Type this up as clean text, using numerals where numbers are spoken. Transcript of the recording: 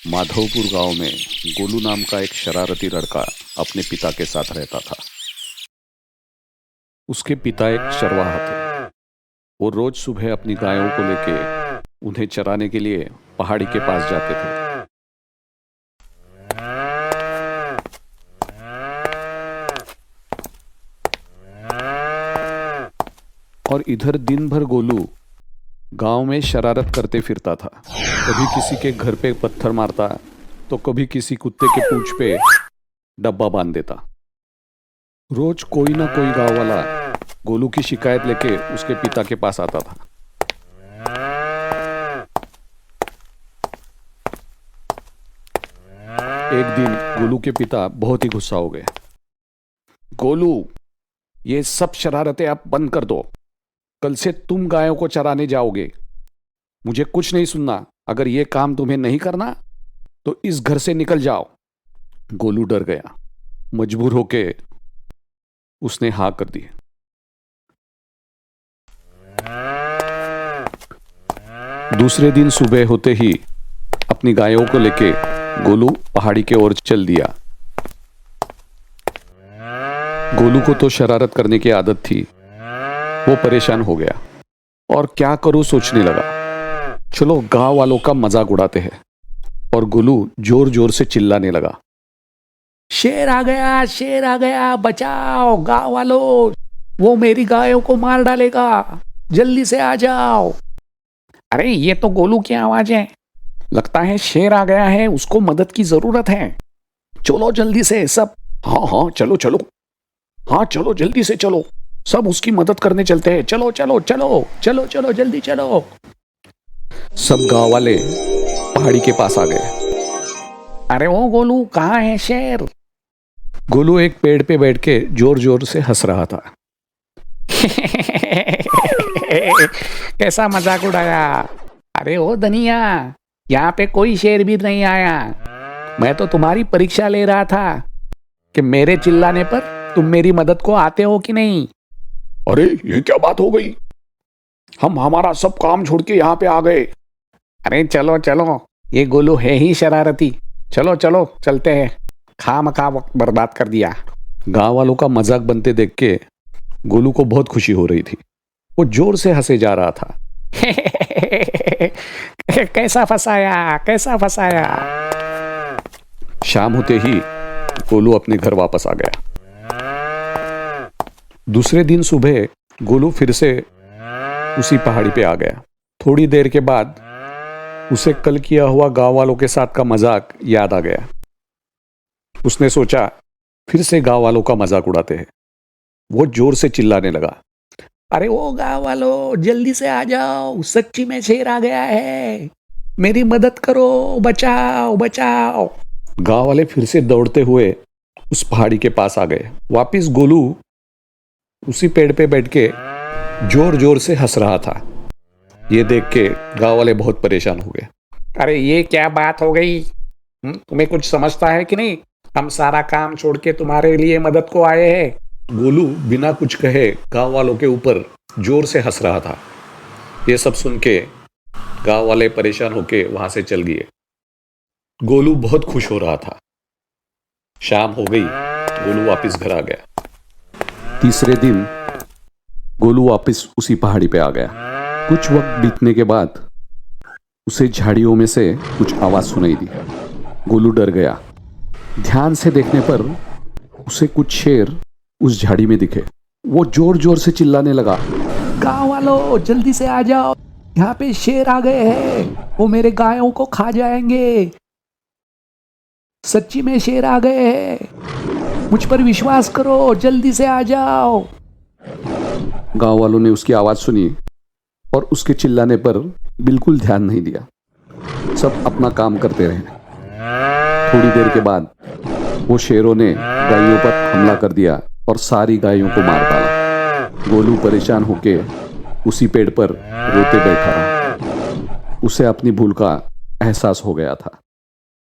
माधवपुर गांव में गोलू नाम का एक शरारती लड़का अपने पिता के साथ रहता था। उसके पिता एक चरवाहा थे। वो रोज सुबह अपनी गायों को लेके उन्हें चराने के लिए पहाड़ी के पास जाते थे। और इधर दिन भर गोलू गांव में शरारत करते फिरता था। कभी किसी के घर पे पत्थर मारता तो कभी किसी कुत्ते के पूंछ पे डब्बा बांध देता। रोज कोई ना कोई गांव वाला गोलू की शिकायत लेके उसके पिता के पास आता था। एक दिन गोलू के पिता बहुत ही गुस्सा हो गए। गोलू, ये सब शरारतें आप बंद कर दो। कल से तुम गायों को चराने जाओगे। मुझे कुछ नहीं सुनना। अगर ये काम तुम्हें नहीं करना तो इस घर से निकल जाओ। गोलू डर गया। मजबूर होके उसने हाँ कर दी। दूसरे दिन सुबह होते ही अपनी गायों को लेके गोलू पहाड़ी के ओर चल दिया। गोलू को तो शरारत करने की आदत थी। वो परेशान हो गया और क्या करूं सोचने लगा। चलो गांव वालों का मजाक उड़ाते हैं। और गोलू जोर जोर से चिल्लाने लगा, शेर आ गया, शेर आ गया, बचाओ गांव वालों, वो मेरी गायों को मार डालेगा, जल्दी से आ जाओ। अरे ये तो गोलू की आवाज है। लगता है शेर आ गया है, उसको मदद की जरूरत है। चलो जल्दी से सब। हाँ चलो चलो। हाँ चलो जल्दी से चलो, सब उसकी मदद करने चलते हैं। चलो चलो चलो चलो चलो जल्दी चलो। सब गांव वाले पहाड़ी के पास आ गए। अरे ओ गोलू, कहाँ है शेर? गोलू एक पेड़ पे बैठ के जोर जोर से हंस रहा था। कैसा मजाक उड़ाया। अरे ओ धनिया, यहाँ पे कोई शेर भी नहीं आया। मैं तो तुम्हारी परीक्षा ले रहा था कि मेरे चिल्लाने पर तुम मेरी मदद को आते हो कि नहीं। अरे ये क्या बात हो गई? हम हमारा सब काम छोड़ के यहाँ पे आ गए। अरे चलो चलो, ये गोलू है ही शरारती। चलो चलो चलते हैं, खामखा वक्त बर्बाद कर दिया। गांव वालों का मजाक बनते देख के गोलू को बहुत खुशी हो रही थी। वो जोर से हंसे जा रहा था। कैसा फंसाया, कैसा फंसाया। शाम होते ही गोलू अपने घर वापस आ गया। दूसरे दिन सुबह गोलू फिर से उसी पहाड़ी पे आ गया। थोड़ी देर के बाद उसे कल किया हुआ गांव वालों के साथ का मजाक याद आ गया। उसने सोचा फिर से गांव वालों का मजाक उड़ाते हैं। वो जोर से चिल्लाने लगा, अरे ओ गांव वालों, जल्दी से आ जाओ, सच्ची में शेर आ गया है, मेरी मदद करो, बचाओ बचाओ। गांव वाले फिर से दौड़ते हुए उस पहाड़ी के पास आ गए। वापिस गोलू उसी पेड़ पे बैठ के जोर जोर से हंस रहा था। ये देख के गांव वाले बहुत परेशान हो गए। अरे ये क्या बात हो गई? तुम्हें कुछ समझता है कि नहीं? हम सारा काम छोड़ के तुम्हारे लिए मदद को आए हैं। गोलू बिना कुछ कहे गांव वालों के ऊपर जोर से हंस रहा था। ये सब सुन के गांव वाले परेशान होके वहां से चल गए। गोलू बहुत खुश हो रहा था। शाम हो गई, गोलू वापस घर आ गया। तीसरे दिन गोलू वापस उसी पहाड़ी पे आ गया। कुछ वक्त बीतने के बाद उसे झाड़ियों में से कुछ आवाज सुनाई दी। गोलू डर गया। ध्यान से देखने पर उसे कुछ शेर उस झाड़ी में दिखे। वो जोर जोर से चिल्लाने लगा, गांव वालों जल्दी से आ जाओ, यहाँ पे शेर आ गए हैं, वो मेरे गायों को खा जाएंगे। सच्ची में शेर आ गए हैं, मुझ पर विश्वास करो, जल्दी से आ जाओ। गांव वालों ने उसकी आवाज सुनी और उसके चिल्लाने पर बिल्कुल ध्यान नहीं दिया। सब अपना काम करते रहे। थोड़ी देर के बाद वो शेरों ने गायों पर हमला कर दिया और सारी गायों को मार डाला। गोलू परेशान होके उसी पेड़ पर रोते बैठा रहा। उसे अपनी भूल का एहसास हो गया था।